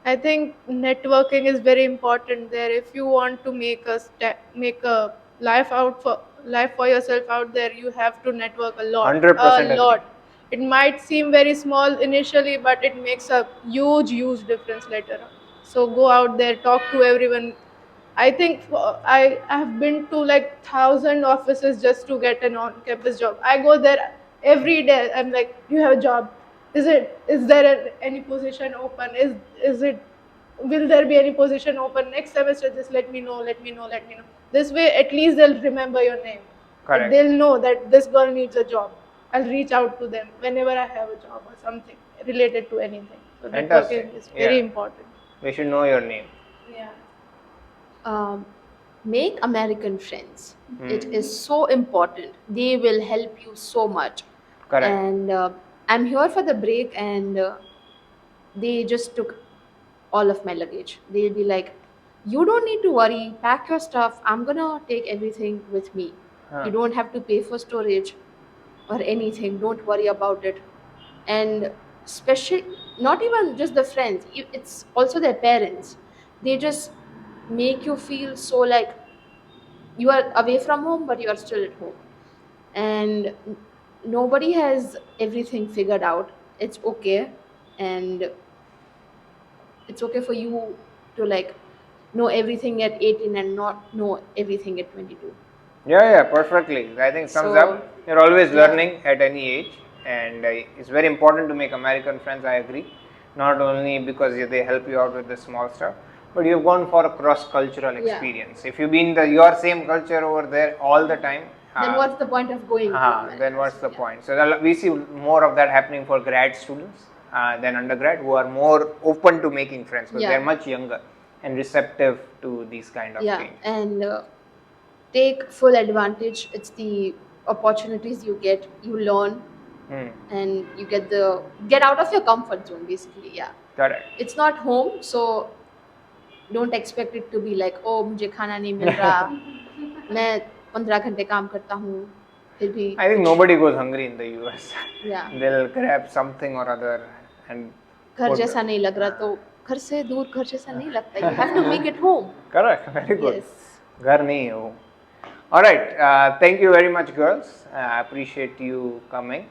[SPEAKER 3] I think networking is very important there. If you want to make a life for yourself out there, you have to network a lot.
[SPEAKER 1] 100%
[SPEAKER 3] A
[SPEAKER 1] agree.
[SPEAKER 3] lot. It might seem very small initially, but it makes a huge difference later on. So go out there, talk to everyone. I think I have been to like 1,000 offices just to get an on-campus job. I go there every day. I'm like, "Do you have a job? Is there any position open? Is it will there be any position open next semester? Just let me know. Let me know. Let me know." This way, at least they'll remember your name.
[SPEAKER 1] Correct.
[SPEAKER 3] They'll know that this girl needs a job. I'll reach out to them whenever I have a job or something related to anything. So
[SPEAKER 1] Fantastic.
[SPEAKER 3] networking is very
[SPEAKER 1] Yeah.
[SPEAKER 3] important.
[SPEAKER 1] They should know your name.
[SPEAKER 3] Yeah.
[SPEAKER 4] Make American friends. It is so important. They will help you so much.
[SPEAKER 1] Correct.
[SPEAKER 4] And I'm here for the break, and they just took all of my luggage. They'll be like, "You don't need to worry. Pack your stuff. I'm gonna take everything with me.
[SPEAKER 1] Huh.
[SPEAKER 4] You don't have to pay for storage or anything. Don't worry about it." And special, not even just the friends. It's also their parents. They just make you feel so like you are away from home, but you are still at home. And nobody has everything figured out. It's okay, and it's okay for you to like know everything at 18 and not know everything at 22.
[SPEAKER 1] Yeah, perfectly. I think thumbs
[SPEAKER 4] So,
[SPEAKER 1] up. You're always
[SPEAKER 4] yeah.
[SPEAKER 1] learning at any age, and it's very important to make American friends. I agree. Not only because they help you out with the small stuff, but you've gone for a cross-cultural experience. If you've been your same culture over there all the time,
[SPEAKER 4] Then what's the point of going to America?
[SPEAKER 1] then what's the point? So we see more of that happening for grad students than undergrad, who are more open to making friends because
[SPEAKER 4] Yeah.
[SPEAKER 1] they're much younger and receptive to these kind of
[SPEAKER 4] Yeah,
[SPEAKER 1] things.
[SPEAKER 4] and take full advantage. It's the opportunities you get, you learn, and you get out of your comfort zone basically. Yeah,
[SPEAKER 1] Correct.
[SPEAKER 4] it's not home, so don't expect it to be like, oh मुझे खाना नहीं मिल रहा, मैं 15 घंटे काम करता हूँ, फिर भी
[SPEAKER 1] I think nobody goes hungry in the US.
[SPEAKER 4] Yeah.
[SPEAKER 1] They'll grab something or other and
[SPEAKER 4] घर
[SPEAKER 1] put-
[SPEAKER 4] जैसा नहीं लग रहा तो घर से दूर घर जैसा नहीं लगता. You have to make it home.
[SPEAKER 1] Correct. Very good.
[SPEAKER 4] Yes.
[SPEAKER 1] घर नहीं है वो. All right. Thank you very much, girls. I appreciate you coming.